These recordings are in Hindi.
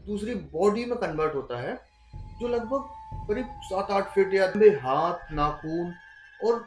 दूसरी बॉडी में कन्वर्ट होता है, जो लगभग करीब 7-8 फीट या लंबे हाथ, नाखून और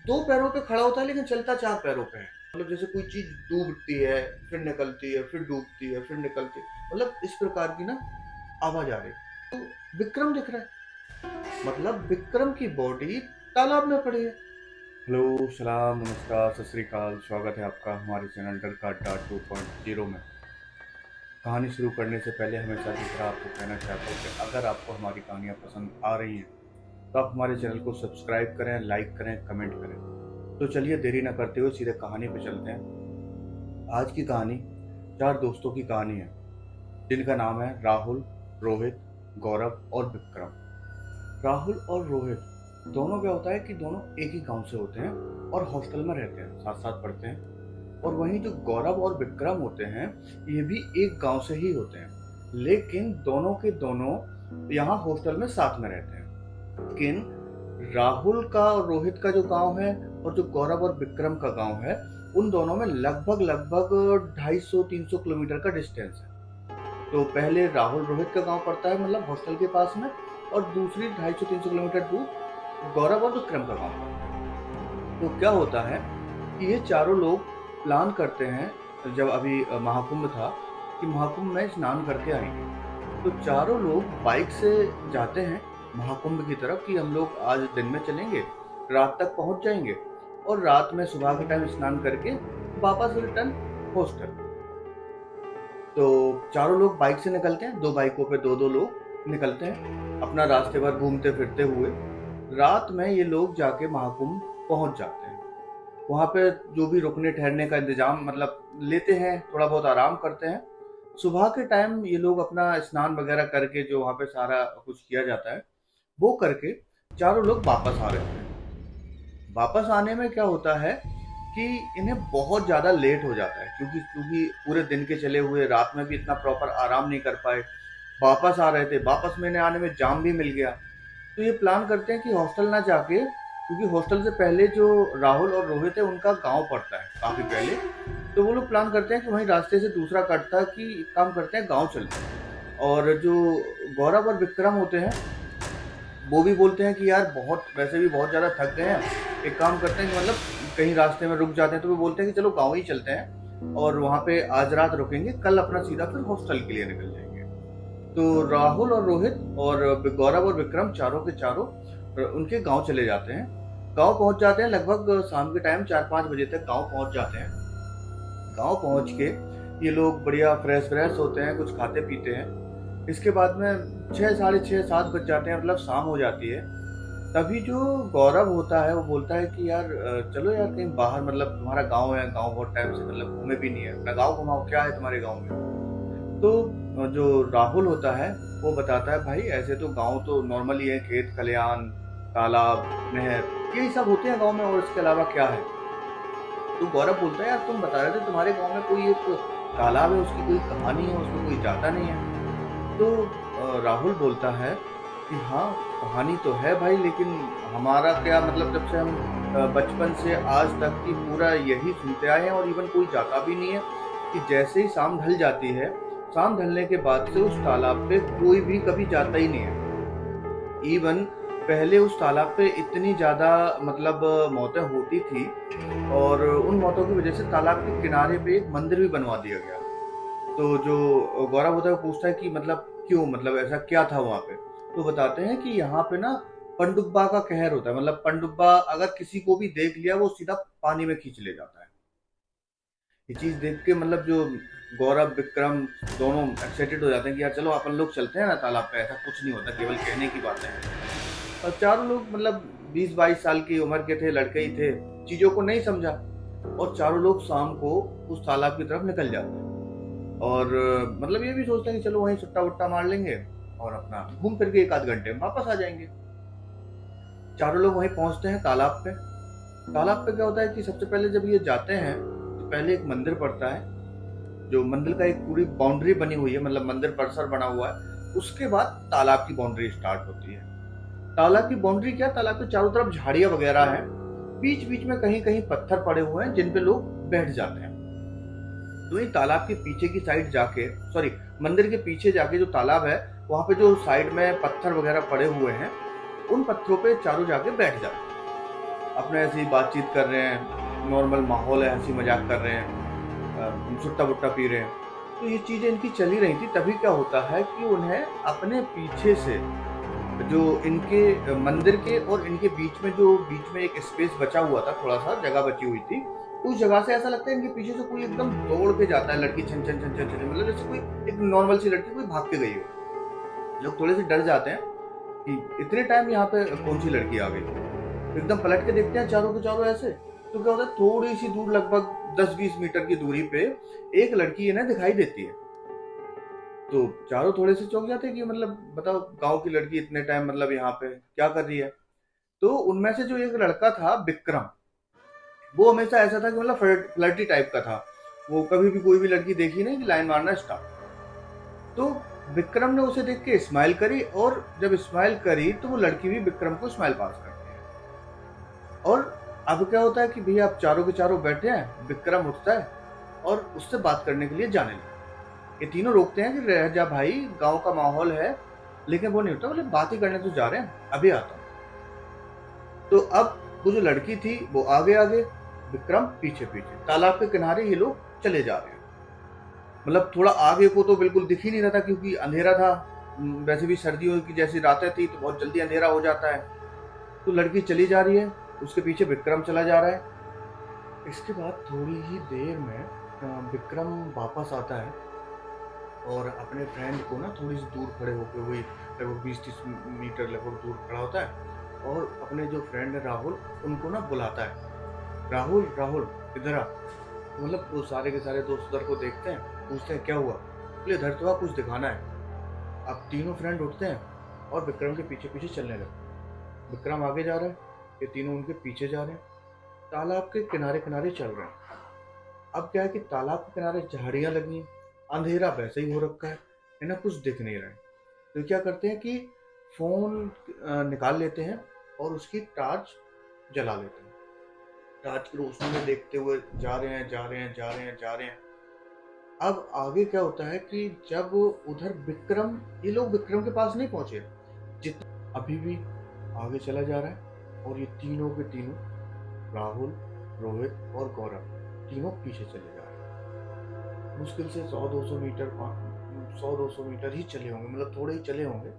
2 पैरों पे खड़ा होता है, लेकिन चलता 4 पैरों पे है। मतलब जैसे कोई चीज डूबती है, फिर निकलती है, फिर डूबती है, फिर निकलती है, मतलब इस प्रकार की ना आवाज आ रही। तो विक्रम दिख रहा है, मतलब विक्रम की बॉडी तालाब में पड़ी है। हेलो, सलाम, नमस्कार, सत श्री अकाल। स्वागत है आपका हमारे चैनल डर का अड्डा 2.0 में। कहानी शुरू करने से पहले हमेशा की तरह आपको कहना चाहता हूँ कि अगर आपको हमारी कहानियाँ पसंद आ रही हैं तो आप हमारे चैनल को सब्सक्राइब करें, लाइक करें, कमेंट करें। तो चलिए देरी ना करते हुए सीधे कहानी पे चलते हैं। आज की कहानी 4 दोस्तों की कहानी है, जिनका नाम है राहुल, रोहित, गौरव और विक्रम। राहुल और रोहित दोनों, क्या होता है कि दोनों एक ही गांव से होते हैं और हॉस्टल में रहते हैं, साथ साथ पढ़ते हैं। और वहीं जो गौरव और विक्रम होते हैं, ये भी एक गांव से ही होते हैं, लेकिन दोनों के दोनों यहाँ हॉस्टल में साथ में रहते हैं। लेकिन राहुल का और रोहित का जो गांव है और जो गौरव और विक्रम का गांव है, उन दोनों में लगभग लगभग 250-300 किलोमीटर का डिस्टेंस है। तो पहले राहुल रोहित का गांव पड़ता है, मतलब हॉस्टल के पास में, और दूसरी 250-300 किलोमीटर दूर गौरव और विक्रम का गांव पड़ता है। तो क्या होता है कि ये चारों लोग प्लान करते हैं, जब अभी महाकुंभ था, कि महाकुंभ में स्नान करके आएंगे। तो चारों लोग बाइक से जाते हैं महाकुंभ की तरफ, कि हम लोग आज दिन में चलेंगे, रात तक पहुंच जाएंगे और रात में सुबह के टाइम स्नान करके वापस रिटर्न हॉस्टल। तो चारों लोग बाइक से निकलते हैं, 2 बाइकों पे 2-2 लोग निकलते हैं, अपना रास्ते भर घूमते फिरते हुए। रात में ये लोग जाके महाकुंभ पहुंच जाते हैं। वहाँ पे जो भी रुकने ठहरने का इंतजाम मतलब लेते हैं, थोड़ा बहुत आराम करते हैं। सुबह के टाइम ये लोग अपना स्नान वगैरह करके, जो वहाँ पे सारा कुछ किया जाता है वो करके, चारों लोग वापस आ रहे हैं। वापस आने में क्या होता है कि इन्हें बहुत ज़्यादा लेट हो जाता है, क्योंकि क्योंकि पूरे दिन के चले हुए, रात में भी इतना प्रॉपर आराम नहीं कर पाए, वापस आ रहे थे, वापस में आने में जाम भी मिल गया। तो ये प्लान करते हैं कि हॉस्टल ना जाके, क्योंकि हॉस्टल से पहले जो राहुल और रोहित है उनका गांव पड़ता है काफ़ी पहले। तो वो लोग प्लान करते हैं कि वहीं रास्ते से दूसरा कट था, कि एक काम करते हैं, गांव चलते हैं। और जो गौरव और विक्रम होते हैं, वो भी बोलते हैं कि यार बहुत, वैसे भी बहुत ज़्यादा थक गए हैं, एक काम करते हैं कि मतलब कहीं रास्ते में रुक जाते हैं। तो वो बोलते हैं कि चलो गाँव ही चलते हैं और वहाँ पे आज रात रुकेंगे, कल अपना सीधा फिर हॉस्टल के लिए निकल जाएंगे। तो राहुल और रोहित और गौरव और विक्रम, चारों के चारों उनके गांव चले जाते हैं। गांव पहुंच जाते हैं, लगभग शाम के टाइम 4-5 बजे तक गांव पहुंच जाते हैं। गांव पहुंच के ये लोग बढ़िया फ्रेश फ्रेश होते हैं, कुछ खाते पीते हैं। इसके बाद में 6, साढ़े 6, 7 बज जाते हैं, मतलब शाम हो जाती है। तभी जो गौरव होता है वो बोलता है कि यार चलो यार कहीं बाहर, मतलब तुम्हारा गांव है, गांव बहुत टाइम से मतलब घूमे भी नहीं है, अपना गांव घुमाओ, क्या है तुम्हारे गांव में। तो जो राहुल होता है वो बताता है, भाई ऐसे तो गांव तो नॉर्मली है, खेत खलिहान, तालाब, नहर, यही सब होते हैं गांव में, और इसके अलावा क्या है। तो गौरव बोलता है, यार तुम बता रहे थे तुम्हारे गांव में कोई एक तालाब है, उसकी कोई कहानी है, उसमें कोई जाता नहीं है। तो राहुल बोलता है कि हाँ, कहानी तो है भाई, लेकिन हमारा क्या मतलब, जब से हम बचपन से आज तक की पूरा यही सुनते आए हैं, और इवन कोई जाता भी नहीं है, कि जैसे ही शाम ढल जाती है, शाम ढलने के बाद से उस तालाब पे कोई भी कभी जाता ही नहीं है। इवन पहले उस तालाब पे इतनी ज़्यादा मतलब मौतें होती थी, और उन मौतों की वजह से तालाब के किनारे पे एक मंदिर भी बनवा दिया गया। तो जो गौरव होता है वो पूछता है कि मतलब क्यों, मतलब ऐसा क्या था वहाँ पे। तो बताते हैं कि यहाँ पे ना पनडुब्बा का कहर होता है, मतलब पनडुब्बा अगर किसी को भी देख लिया, वो सीधा पानी में खींच ले जाता है। ये चीज देख के मतलब जो गौरव विक्रम दोनों एक्साइटेड हो जाते हैं कि यार चलो अपन लोग चलते हैं ना तालाब पे, ऐसा कुछ नहीं होता, केवल कहने की बातें हैं। और चारों लोग मतलब 20-22 साल की उम्र के थे, लड़के ही थे, चीजों को नहीं समझा, और चारों लोग शाम को उस तालाब की तरफ निकल जाते हैं। और मतलब ये भी सोचते हैं कि चलो वहीं सुट्टा वुट्टा मार लेंगे और अपना घूम फिर के 1 आध घंटे में वापस आ जाएंगे। चारों लोग वहीं पहुंचते हैं तालाब पे। तालाब पे क्या होता है कि सबसे पहले जब ये जाते हैं तो पहले एक मंदिर पड़ता है, जो मंदिर का एक पूरी बाउंड्री बनी हुई है, मतलब मंदिर परिसर बना हुआ है। उसके बाद तालाब की बाउंड्री स्टार्ट होती है। तालाब की बाउंड्री क्या, तालाब के चारों तरफ झाड़ियां वगैरह हैं, बीच बीच में कहीं कहीं पत्थर पड़े हुए हैं जिन पे लोग बैठ जाते हैं। तो ये तालाब के पीछे की साइड जाके, सॉरी, मंदिर के पीछे जाके जो तालाब है, वहां पे जो साइड में पत्थर वगैरह पड़े हुए हैं, उन पत्थरों पे चारों जाके बैठ जाते हैं। अपने ऐसे ही बातचीत कर रहे हैं, नॉर्मल माहौल है, हंसी मजाक कर रहे हैं, सुट्टा बुट्टा पी रहे हैं। तो ये चीजें इनकी चली रही थी। तभी क्या होता है कि उन्हें अपने पीछे से, जो इनके मंदिर के और इनके बीच में एक स्पेस बचा हुआ था, थोड़ा सा जगह बची हुई थी, उस जगह से ऐसा लगता है इनके पीछे से कोई एकदम दौड़ के जाता है, लड़की छन छन छन छन छन, मतलब जैसे कोई एक नॉर्मल सी लड़की कोई भाग के गई हो। लोग थोड़े से डर जाते हैं कि इतने टाइम यहाँ पे कौन सी लड़की आ गई। एकदम पलट के देखते हैं चारों के चारों ऐसे, तो क्या होता है, थोड़ी सी दूर, लगभग 10-20 मीटर की दूरी पे एक लड़की इन्हें दिखाई देती है। तो चारों थोड़े से चौंक जाते हैं कि मतलब बताओ, गांव की लड़की इतने टाइम मतलब यहाँ पे क्या कर रही है। तो उनमें से जो एक लड़का था विक्रम, वो हमेशा ऐसा था कि मतलब फ्लर्टी टाइप का था। वो कभी भी कोई भी लड़की देखी नहीं कि लाइन मारना स्टार्ट। तो विक्रम ने उसे देख के स्माइल करी, और जब स्माइल करी तो वो लड़की भी विक्रम को स्माइल पास करती है। और अब क्या होता है कि भैया आप चारों के चारों बैठे हैं, विक्रम उठता है और उससे बात करने के लिए जाने लगता है। ये तीनों रोकते हैं कि रह जा भाई, गांव का माहौल है। लेकिन वो नहीं होता, बोले बात ही करने तो जा रहे हैं, अभी आता हूँ। तो अब वो जो लड़की थी वो आगे आगे, विक्रम पीछे पीछे, तालाब के किनारे ये लोग चले जा रहे हैं। मतलब थोड़ा आगे को तो बिल्कुल दिख ही नहीं रहा था, क्योंकि अंधेरा था। वैसे भी सर्दियों की जैसी रातें थी तो बहुत जल्दी अंधेरा हो जाता है। तो लड़की चली जा रही है, उसके पीछे विक्रम चला जा रहा है। इसके बाद थोड़ी ही देर में विक्रम वापस आता है और अपने फ्रेंड को ना थोड़ी सी दूर खड़े होकर, वही लगभग 20-30 मीटर लगभग दूर खड़ा होता है, और अपने जो फ्रेंड है राहुल, उनको ना बुलाता है, राहुल राहुल इधर आ। मतलब वो सारे के सारे दोस्त उधर को देखते हैं, पूछते हैं क्या हुआ, बोले इधर तो आ, कुछ दिखाना है। अब तीनों फ्रेंड उठते हैं और विक्रम के पीछे पीछे चलने लगते हैं। विक्रम आगे जा रहा है, ये तीनों उनके पीछे जा रहे हैं। तालाब के किनारे किनारे चल रहे हैं। अब क्या है कि तालाब के किनारे झाड़ियां लगी हैं, अंधेरा वैसे ही हो रखा है, इन्हें कुछ दिख नहीं रहा है। तो क्या करते हैं कि फोन निकाल लेते हैं और उसकी टॉर्च जला लेते हैं। टॉर्च की रोशनी में देखते हुए जा रहे हैं, जा रहे हैं, जा रहे हैं, जा रहे हैं। अब आगे क्या होता है कि जब उधर विक्रम, ये लोग विक्रम के पास नहीं पहुंचे, जितना अभी भी आगे चला जा रहा है, और ये तीनों के तीनों, राहुल, रोहित और गौरव, तीनों पीछे चले जा रहे हैं। मुश्किल से 100-200 मीटर, 100-200 मीटर ही चले होंगे, मतलब थोड़े ही चले होंगे।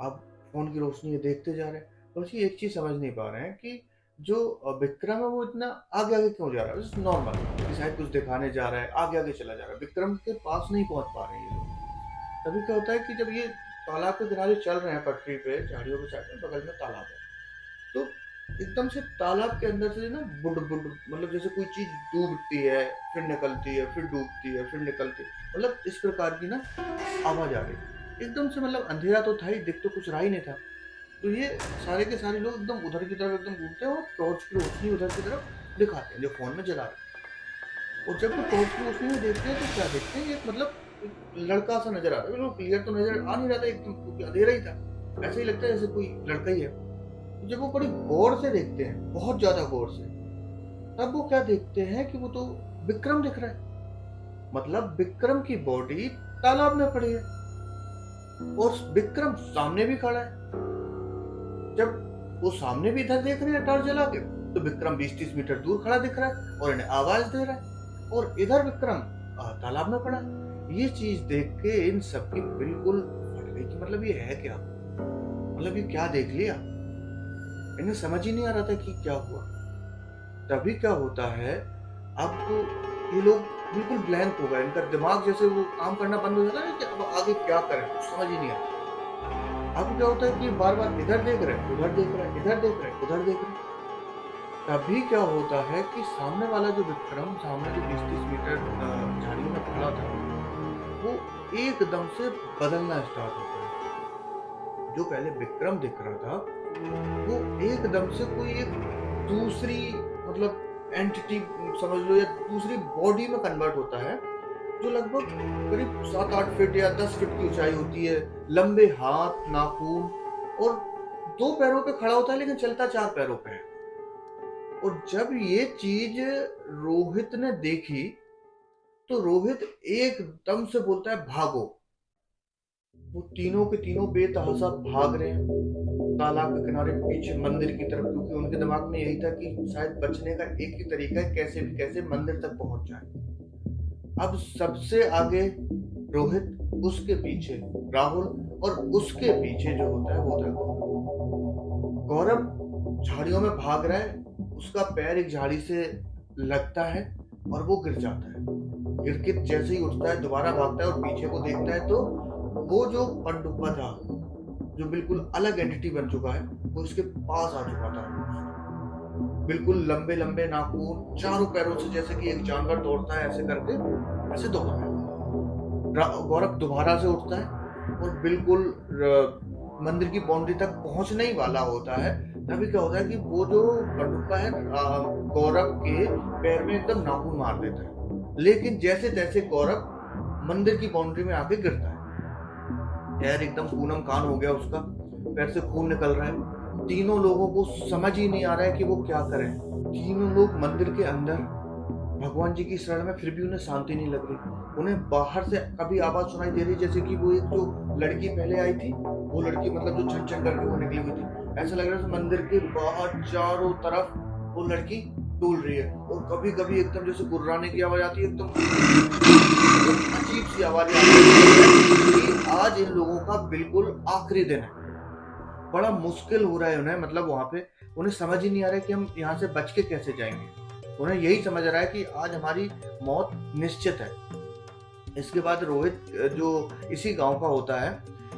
अब फोन की रोशनी ये देखते जा रहे हैं, तो एक चीज समझ नहीं पा रहे हैं कि जो विक्रम है वो इतना आगे आगे क्यों जा रहा है। नॉर्मल कि शायद कुछ दिखाने जा रहा है, आगे आगे चला जा रहा है, विक्रम के पास नहीं पहुंच पा रहे हैं ये लोग। तभी क्या होता है कि जब ये तालाब के किनारे चल रहे हैं, पटरी पे झाड़ियों के साइड में बगल में तालाब है, तो एकदम से तालाब के अंदर से ना बुड बुड, मतलब जैसे कोई चीज डूबती है, फिर निकलती है, फिर डूबती है, फिर निकलती है, मतलब इस प्रकार की ना आवाज आ रही है। एकदम से, मतलब अंधेरा तो था ही, दिख तो कुछ रहा ही नहीं था। तो ये सारे के सारे लोग एकदम उधर की तरफ एकदम घूमते हैं और टॉर्च की रोशनी उधर की तरफ दिखाते हैं जो फोन में जला रहे हैं। और जब वो टॉर्च की रोशनी में देखते हैं तो क्या देखते हैं, एक मतलब एक लड़का सा नजर आ रहा है। बिल्कुल क्लियर तो नजर आ नहीं रहा था एकदम, क्योंकि अंधेरा ही था। ऐसे ही लगता है जैसे कोई लड़का ही है। तो जब वो बड़ी गौर से देखते हैं, बहुत ज्यादा गौर से, तब वो क्या देखते हैं कि वो तो विक्रम दिख रहा है। मतलब विक्रम की बॉडी तालाब में पड़ी है और विक्रम सामने भी खड़ा है। जब वो सामने भी इधर देख रहे हैं टॉर्च जला के, तो विक्रम 20-30 मीटर दूर खड़ा दिख रहा है और इन्हें आवाज दे रहा है, और इधर विक्रम तालाब में पड़ा है। ये चीज देख के इन सबकी बिल्कुल फट गई कि मतलब ये है क्या, मतलब ये क्या देख लिया। इन्हें समझ ही नहीं आ रहा था कि क्या हुआ। तभी क्या होता है, अब तो ये लोग बिल्कुल ब्लैंक हो गए, इनका दिमाग जैसे वो काम करना बंद हो जाता है कि अब आगे क्या करें, कुछ समझ ही नहीं आता। अब क्या होता है कि बार बार इधर देख रहे हैं, उधर देख रहे हैं, इधर देख रहे हैं, उधर देख रहे हैं। तभी क्या होता है कि सामने वाला जो विक्रम, सामने जो 20-30 मीटर झाड़ियों में खड़ा था, वो एकदम से बदलना स्टार्ट होता है। जो पहले विक्रम दिख रहा था, वो एकदम से कोई एक दूसरी, मतलब एंटिटी समझ लो, या दूसरी बॉडी में कन्वर्ट होता है, जो लगभग करीब 7-8 फीट या 10 फीट की ऊंचाई होती है। लंबे हाथ, नाखून, और 2 पैरों पे खड़ा होता है, लेकिन चलता 4 पैरों पे है। और जब ये चीज रोहित ने देखी, तो रोहित एकदम से बोलता है भागो। वो तीनों के तीनों बेतहाशा भाग रहे हैं तालाब के किनारे पीछे मंदिर की तरफ, क्योंकि उनके दिमाग में यही था कि शायद बचने का एक ही तरीका है, कैसे भी कैसे मंदिर तक पहुंच जाए। अब सबसे आगे रोहित, उसके पीछे राहुल, और उसके पीछे जो होता है वो होता है गौरव। गौरव झाड़ियों में भाग रहा है, उसका पैर एक झाड़ी से लगता है और वो गिर जाता है। गिर के जैसे ही उठता है दोबारा भागता है और पीछे को देखता है तो वो जो पनडुब्बा था, जो बिल्कुल अलग एंटिटी बन चुका है, वो इसके पास आ चुका था। बिल्कुल लंबे लंबे नाखून, चारों पैरों से जैसे कि एक जानवर दौड़ता है ऐसे करके, ऐसे दौड़ रहा है। गौरव दोबारा से उठता है और बिल्कुल मंदिर की बाउंड्री तक पहुंचने ही वाला होता है। तभी क्या होता है कि वो जो पनडुब्बा है गौरव के पैर में एकदम नाखून मार देता है। लेकिन जैसे तैसे गौरव मंदिर की बाउंड्री में आके गिरता है। पैर एकदम खूनम कान हो गया उसका, पैर से खून निकल रहा है। तीनों लोगों को समझ ही नहीं आ रहा है कि वो क्या करें। तीनों लोग मंदिर के अंदर भगवान जी की शरण में, फिर भी उन्हें शांति नहीं लग रही। उन्हें बाहर से कभी आवाज सुनाई दे रही, जैसे कि वो एक जो लड़की पहले आई थी, वो लड़की मतलब जो छन छन करके वो निकली हुई थी, ऐसा लग रहा है मंदिर के बाहर चारों तरफ वो लड़की डोल रही है। और कभी कभी एकदम जैसे गुर्राने की आवाज आती है, एकदम अजीब सी आवाज आती है कि आज इन लोगों का बिल्कुल आखिरी दिन है। बड़ा मुश्किल हो रहा है उन्हें, मतलब वहां पे उन्हें समझ ही नहीं आ रहा है कि हम यहाँ से बच के कैसे जाएंगे। उन्हें यही समझ आ रहा है कि आज हमारी मौत निश्चित है। इसके बाद रोहित जो इसी गांव का होता है,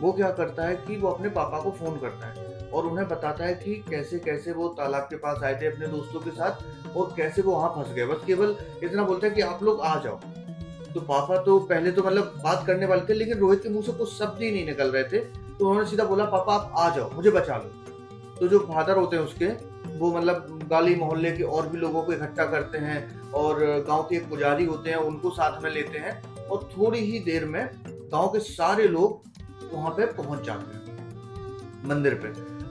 वो क्या करता है कि वो अपने पापा को फोन करता है और उन्हें बताता है कि कैसे कैसे वो तालाब के पास आए थे अपने दोस्तों के साथ और कैसे वो वहां फंस गए। बस केवल इतना बोलता है कि आप लोग आ जाओ। तो पापा तो पहले तो मतलब बात करने वाले थे, लेकिन रोहित के मुंह से कुछ शब्द ही नहीं निकल रहे थे। तो उन्होंने सीधा बोला, पापा आप आ जाओ, मुझे बचा लो। तो जो फादर होते हैं उसके, वो मतलब गाली मोहल्ले के और भी लोगों को इकट्ठा करते हैं और गांव के एक पुजारी होते हैं उनको साथ में लेते हैं और थोड़ी ही देर में गांव के सारे लोग वहां पे पहुंच जाते हैं मंदिर पे।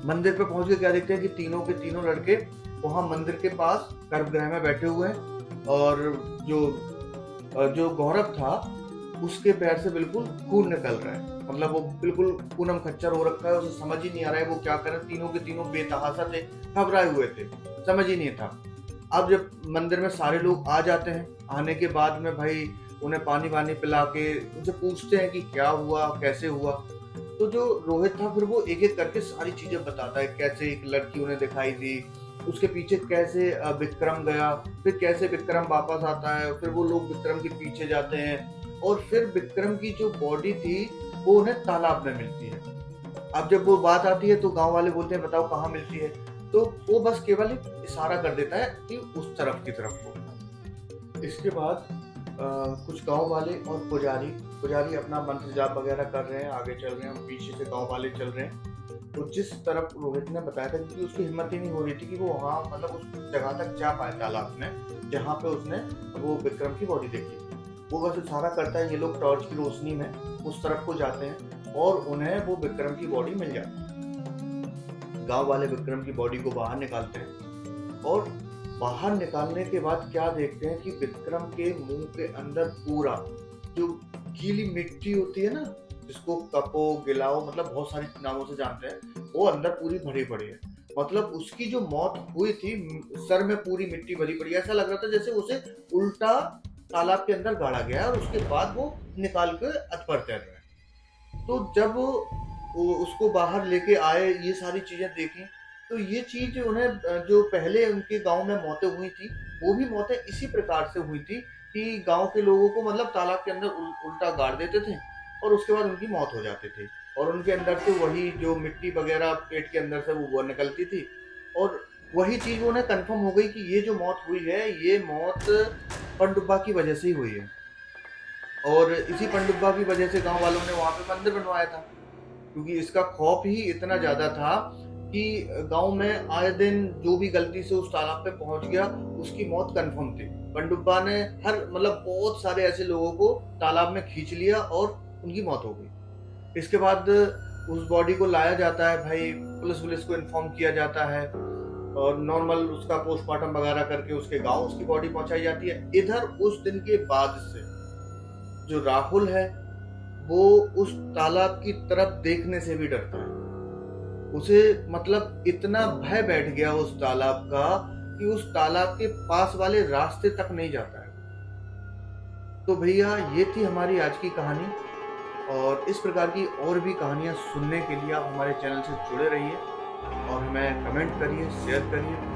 मंदिर पे पहुंच के क्या देखते हैं कि तीनों के तीनों लड़के वहां मंदिर के पास गर्भगृह में बैठे हुए हैं और जो गौरव था उसके पैर से बिल्कुल खून निकल रहा है। मतलब वो बिल्कुल पूनम खच्चर हो रखा है, उसे समझ ही नहीं आ रहा है वो क्या करे। तीनों के तीनों बेतहाशा थे, घबराए हुए थे, समझ ही नहीं था। अब जब मंदिर में सारे लोग आ जाते हैं, आने के बाद में भाई उन्हें पानी वानी पिला के उनसे पूछते हैं कि क्या हुआ कैसे हुआ। तो जो रोहित था फिर वो एक एक करके सारी चीजें बताता है, कैसे एक लड़की उन्हें दिखाई दी, उसके पीछे कैसे विक्रम गया, फिर कैसे विक्रम वापस आता है, फिर वो लोग विक्रम के पीछे जाते हैं और फिर विक्रम की जो बॉडी थी वो उन्हें तालाब में मिलती है। अब जब वो बात आती है तो गांव वाले बोलते हैं बताओ कहाँ मिलती है, तो वो बस केवल एक इशारा कर देता है कि उस तरफ की तरफ को। इसके बाद कुछ गांव वाले और पुजारी अपना मंत्र जाप वगैरह कर रहे हैं, आगे चल रहे हैं, पीछे से गांव वाले चल रहे हैं। तो जिस तरफ रोहित ने बताया था, क्योंकि उसकी हिम्मत ही नहीं हो रही थी कि वो वहाँ मतलब उस जगह तक जा पाए तालाब में जहाँ पे उसने वो विक्रम की बॉडी देखी। वो बस इशारा करता है, ये लोग टॉर्च की रोशनी में उस तरफ को जाते हैं और उन्हें वो विक्रम की बॉडी मिल जाती है। गांव वाले विक्रम की बॉडी को बाहर निकालते हैं और बाहर निकालने के बाद क्या देखते हैं कि विक्रम के मुंह के अंदर पूरा जो गीली मिट्टी होती है ना, जिसको कपो गिलाओ मतलब बहुत सारे नामों से जानते हैं, वो अंदर पूरी भरी पड़ी है। मतलब उसकी जो मौत हुई थी, सर में पूरी मिट्टी भरी पड़ी है, ऐसा लग रहा था जैसे उसे उल्टा तालाब के अंदर गाड़ा गया है और उसके बाद वो निकाल के अतपर तैर रहा है। तो जब उसको बाहर लेके आए, ये सारी चीजें देखी, तो ये चीज उन्हें जो पहले उनके गांव में मौतें हुई थी वो भी मौतें इसी प्रकार से हुई थी कि गांव के लोगों को मतलब तालाब के अंदर उल्टा गाड़ देते थे और उसके बाद उनकी मौत हो जाती थी और उनके अंदर से वही जो मिट्टी वगैरह पेट के अंदर से वो निकलती थी। और वही चीज उन्हें कंफर्म हो गई कि ये जो मौत हुई है ये मौत पनडुब्बा की वजह से ही हुई है। और इसी पनडुब्बा की वजह से गांव वालों ने वहां पे मंदिर बनवाया था, क्योंकि इसका खौफ ही इतना ज्यादा था कि गांव में आए दिन जो भी गलती से उस तालाब पे पहुंच गया उसकी मौत कंफर्म थी। पनडुब्बा ने हर मतलब बहुत सारे ऐसे लोगों को तालाब में खींच लिया और उनकी मौत हो गई। इसके बाद उस बॉडी को लाया जाता है, भाई पुलिस को इन्फॉर्म किया जाता है और नॉर्मल उसका पोस्टमार्टम वगैरह करके उसके गांव उसकी बॉडी पहुंचाई जाती है। इधर उस दिन के बाद से जो राहुल है वो उस तालाब की तरफ देखने से भी डरता है। उसे मतलब इतना भय बैठ गया उस तालाब का कि उस तालाब के पास वाले रास्ते तक नहीं जाता है। तो भैया ये थी हमारी आज की कहानी, और इस प्रकार की और भी कहानियाँ सुनने के लिए आप हमारे चैनल से जुड़े रहिए और हमें कमेंट करिए, शेयर करिए।